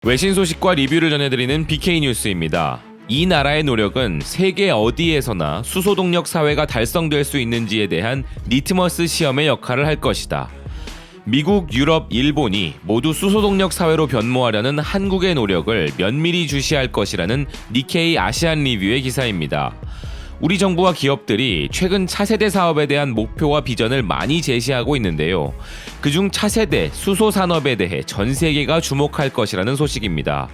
외신 소식과 리뷰를 전해드리는 BK뉴스입니다. 이 나라의 노력은 세계 어디에서나 수소동력 사회가 달성될 수 있는지에 대한 리트머스 시험의 역할을 할 것이다. 미국, 유럽, 일본이 모두 수소동력 사회로 변모하려는 한국의 노력을 면밀히 주시할 것이라는 니케이 아시안 리뷰의 기사입니다. 우리 정부와 기업들이 최근 차세대 사업에 대한 목표와 비전을 많이 제시하고 있는데요. 그중 차세대 수소 산업에 대해 전 세계가 주목할 것이라는 소식입니다.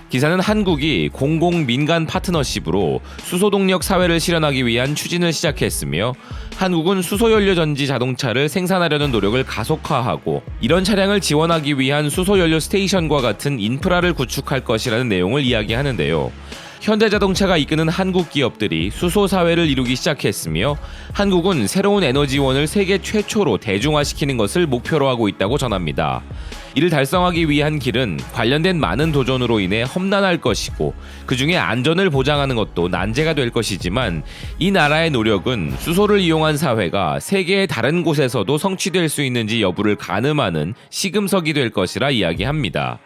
기사는 한국이 공공민간 파트너십으로 수소동력 사회를 실현하기 위한 추진을 시작했으며 한국은 수소연료 전지 자동차를 생산하려는 노력을 가속화하고 이런 차량을 지원하기 위한 수소연료 스테이션과 같은 인프라를 구축할 것이라는 내용을 이야기하는데요. 현대자동차가 이끄는 한국 기업들이 수소 사회를 이루기 시작했으며 한국은 새로운 에너지원을 세계 최초로 대중화시키는 것을 목표로 하고 있다고 전합니다. 이를 달성하기 위한 길은 관련된 많은 도전으로 인해 험난할 것이고 그중에 안전을 보장하는 것도 난제가 될 것이지만 이 나라의 노력은 수소를 이용한 사회가 세계의 다른 곳에서도 성취될 수 있는지 여부를 가늠하는 시금석이 될 것이라 이야기합니다.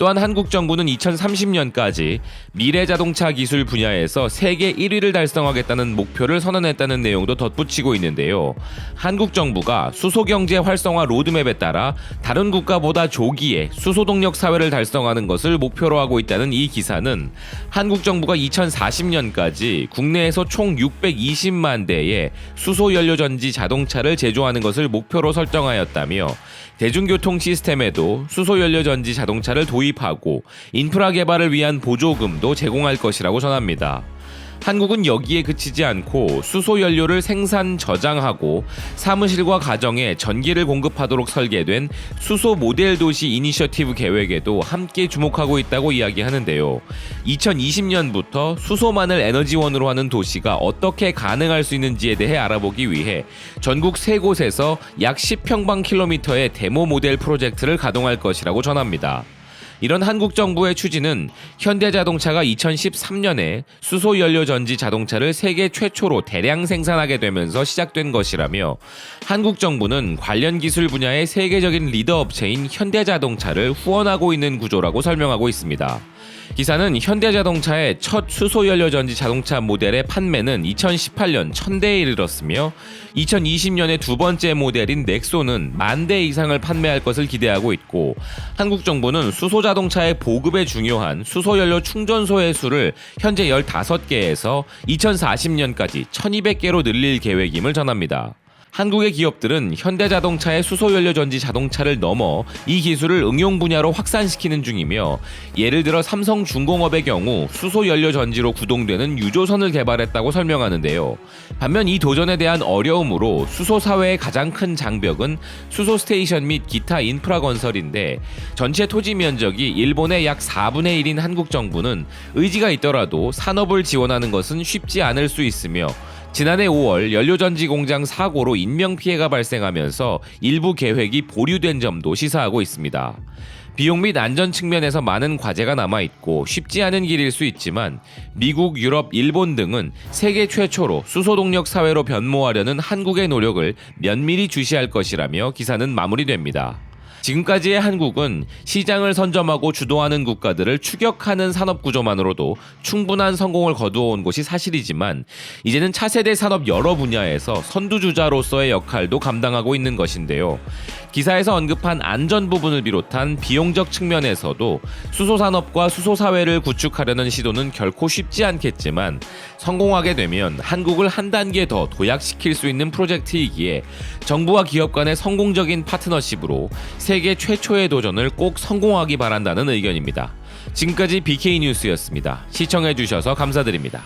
또한 한국 정부는 2030년까지 미래 자동차 기술 분야에서 세계 1위를 달성하겠다는 목표를 선언했다는 내용도 덧붙이고 있는데요. 한국 정부가 수소경제 활성화 로드맵에 따라 다른 국가보다 조기에 수소동력 사회를 달성하는 것을 목표로 하고 있다는 이 기사는 한국 정부가 2040년까지 국내에서 총 620만 대의 수소연료전지 자동차를 제조하는 것을 목표로 설정하였다며 대중교통 시스템에도 수소연료전지 자동차를 도입하고 인프라 개발을 위한 보조금도 제공할 것이라고 전합니다. 한국은 여기에 그치지 않고 수소연료를 생산, 저장하고 사무실과 가정에 전기를 공급하도록 설계된 수소 모델 도시 이니셔티브 계획에도 함께 주목하고 있다고 이야기하는데요. 2020년부터 수소만을 에너지원으로 하는 도시가 어떻게 가능할 수 있는지에 대해 알아보기 위해 전국 3곳에서 약 10평방킬로미터의 데모 모델 프로젝트를 가동할 것이라고 전합니다. 이런 한국 정부의 추진은 현대자동차가 2013년에 수소연료전지 자동차를 세계 최초로 대량 생산하게 되면서 시작된 것이라며 한국 정부는 관련 기술 분야의 세계적인 리더 업체인 현대자동차를 후원하고 있는 구조라고 설명하고 있습니다. 기사는 현대자동차의 첫 수소연료전지 자동차 모델의 판매는 2018년 1000대에 이르렀으며 2020년에 두 번째 모델인 넥소는 10,000대 이상을 판매할 것을 기대하고 있고 한국 정부는 수소자동차의 보급에 중요한 수소연료 충전소의 수를 현재 15개에서 2040년까지 1200개로 늘릴 계획임을 전합니다. 한국의 기업들은 현대자동차의 수소연료전지 자동차를 넘어 이 기술을 응용 분야로 확산시키는 중이며 예를 들어 삼성중공업의 경우 수소연료전지로 구동되는 유조선을 개발했다고 설명하는데요. 반면 이 도전에 대한 어려움으로 수소사회의 가장 큰 장벽은 수소 스테이션 및 기타 인프라 건설인데 전체 토지 면적이 일본의 약 4분의 1인 한국 정부는 의지가 있더라도 산업을 지원하는 것은 쉽지 않을 수 있으며 지난해 5월 연료전지 공장 사고로 인명피해가 발생하면서 일부 계획이 보류된 점도 시사하고 있습니다. 비용 및 안전 측면에서 많은 과제가 남아있고 쉽지 않은 길일 수 있지만 미국, 유럽, 일본 등은 세계 최초로 수소동력 사회로 변모하려는 한국의 노력을 면밀히 주시할 것이라며 기사는 마무리됩니다. 지금까지의 한국은 시장을 선점하고 주도하는 국가들을 추격하는 산업 구조만으로도 충분한 성공을 거두어온 것이 사실이지만 이제는 차세대 산업 여러 분야에서 선두주자로서의 역할도 감당하고 있는 것인데요. 기사에서 언급한 안전 부분을 비롯한 비용적 측면에서도 수소산업과 수소사회를 구축하려는 시도는 결코 쉽지 않겠지만 성공하게 되면 한국을 한 단계 더 도약시킬 수 있는 프로젝트이기에 정부와 기업 간의 성공적인 파트너십으로 세계 최초의 도전을 꼭 성공하기 바란다는 의견입니다. 지금까지 BK뉴스였습니다. 시청해주셔서 감사드립니다.